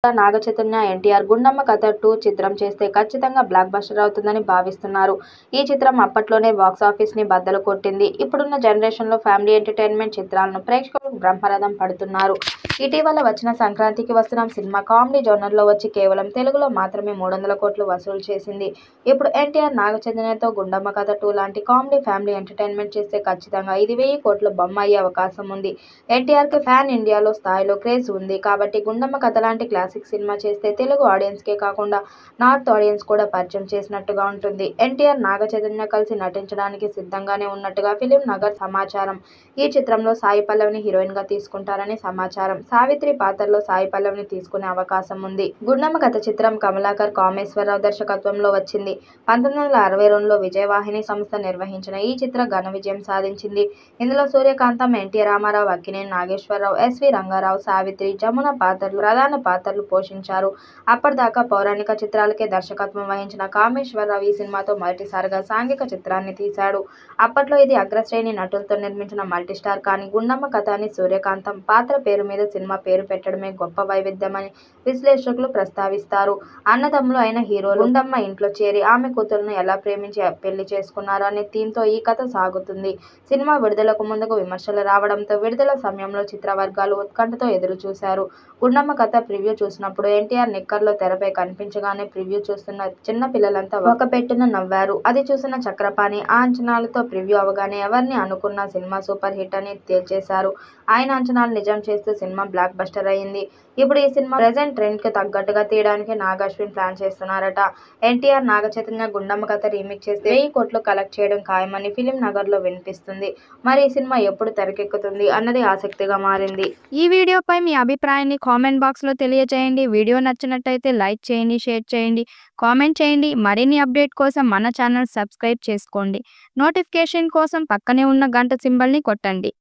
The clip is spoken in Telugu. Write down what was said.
నాగచైతన్య, ఎన్టీఆర్ 'గుండమ్మ కథ 2' చిత్రం చేస్తే ఖచ్చితంగా బ్లాక్ బస్టర్ అవుతుందని భావిస్తున్నారు. ఈ చిత్రం అప్పట్లోనే బాక్సాఫీస్‌ని బద్దలు కొట్టింది. ఇప్పుడున్న జనరేషన్‌లో ఫ్యామిలీ ఎంటర్‌టైన్‌మెంట్ చిత్రాలను ప్రేక్షకులు బ్రహ్మరథం పడుతున్నారు. ఇటీవల వచ్చిన 'సంక్రాంతికి వస్తున్నాం' సినిమా కామెడీ జోనర్‌లో వచ్చి కేవలం తెలుగులో మాత్రమే 300 కోట్లు వసూలు చేసింది. ఇప్పుడు ఎన్టీఆర్, నాగచైతన్యతో 'గుండమ్మ కథ 2' లాంటి కామెడీ ఫ్యామిలీ ఎంటర్‌టైన్‌మెంట్ చేస్తే ఖచ్చితంగా ఇది 1000 కోట్ల బొమ్మ అయ్యే అవకాశం ఉంది. ఎన్టీఆర్‌కి పాన్ ఇండియాలో స్థాయిలో క్రేజ్ ఉంది కాబట్టి 'గుండమ్మ కథ' లాంటి క్లాసిక్ సినిమా చేస్తే తెలుగు ఆడియన్స్‌కే కాకుండా నార్త్ ఆడియన్స్ కూడా పరిచయం చేసినట్టుగా ఉంటుంది. ఎన్టీఆర్, నాగచైతన్య కలిసి నటించడానికి సిద్ధంగానే ఉన్నట్టుగా ఫిల్మ్ నగర్ సమాచారం. ఈ చిత్రంలో సాయి పల్లవిని హీరోయిన్‌గా తీసుకుంటారని సమాచారం. సావిత్రి పాత్రలో సాయి పల్లవిని తీసుకునే అవకాశం ఉంది. 'గుండమ్మ కథ' చిత్రం కమలాకర్, కామేశ్వరరావు దర్శకత్వంలో వచ్చింది. 1962లో విజయవాహిని సంస్థ నిర్వహించిన ఈ చిత్రం ఘన విజయం సాధించింది. ఇందులో సూర్యకాంతం, ఎన్టీ రామారావు, అక్కినేని నాగేశ్వరరావు, ఎస్వి రంగారావు, సావిత్రి, జమున ప్రధాన పాత్రలు పోషించారు. అప్పటిదాకా పౌరాణిక చిత్రాలకే దర్శకత్వం వహించిన కామేశ్వరరావు ఈ సినిమాతో మొదటిసారిగా సాంఘిక చిత్రాన్ని తీశాడు. అప్పట్లో ఇది అగ్రశ్రేణి నటులతో నిర్మించిన మల్టీస్టార్ కానీ 'గుండమ్మ కథ' అని సూర్యకాంతం పాత్ర పేరు మీద సినిమా పేరు పెట్టడమే గొప్ప వైవిధ్యమని విశ్లేషకులు ప్రస్తావిస్తారు. అన్నదమ్ములు అయిన హీరోలు గుండమ్మ ఇంట్లో చేరి ఆమె కూతురును ఎలా ప్రేమించి పెళ్లి చేసుకున్నారు అనే థీమ్‌తో ఈ కథ సాగుతుంది. సినిమా విడుదలకు ముందుకు విమర్శలు రావడంతో విడుదల సమయంలో చిత్ర వర్గాలు ఉత్కంఠతో ఎదురుచూశారు. 'గుండమ్మ కథ' ప్రివ్యూ చూసినప్పుడు ఎన్టీఆర్ నిక్కర్లో తెరపై కనిపించగానే ప్రివ్యూ చూస్తున్న చిన్న పిల్లలంతా ఒక పెట్టున నవ్వారు. అది చూసిన చక్రపాణి ఆ అంచనాలతో ప్రివ్యూ అవగానే ఎవరిని అనుకున్నా సినిమా సూపర్ హిట్ అని తేల్చేశారు. ఆయన అంచనాలు నిజం చేస్తూ సినిమా బ్లాక్ బస్టర్ అయింది. ఇప్పుడు ఈ సినిమా ప్రెజెంట్ ట్రెండ్‌కి తగ్గట్టుగా తీయడానికి నాగ్ అశ్విన్ ప్లాన్ చేస్తున్నారట. ఎన్టీఆర్, నాగచైతన్య 'గుండమ్మ కథ' రీమేక్ చేస్తే 1000 కోట్లు కలెక్ట్ చేయడం ఖాయమని ఫిల్మ్ నగర్‌లో వినిపిస్తుంది. మరి ఈ సినిమా ఎప్పుడు తెరకెక్కుతుంది అన్నది ఆసక్తిగా మారింది. ఈ వీడియోపై మీ అభిప్రాయాన్ని కామెంట్ బాక్స్‌లో తెలియజేయండి. వీడియో నచ్చినట్టయితే లైక్ చేయండి, షేర్ చేయండి, కామెంట్ చేయండి. మరిన్ని అప్డేట్ కోసం మన ఛానల్ సబ్స్క్రైబ్ చేసుకోండి. నోటిఫికేషన్ కోసం పక్కనే ఉన్న గంట సింబల్‌ని కొట్టండి.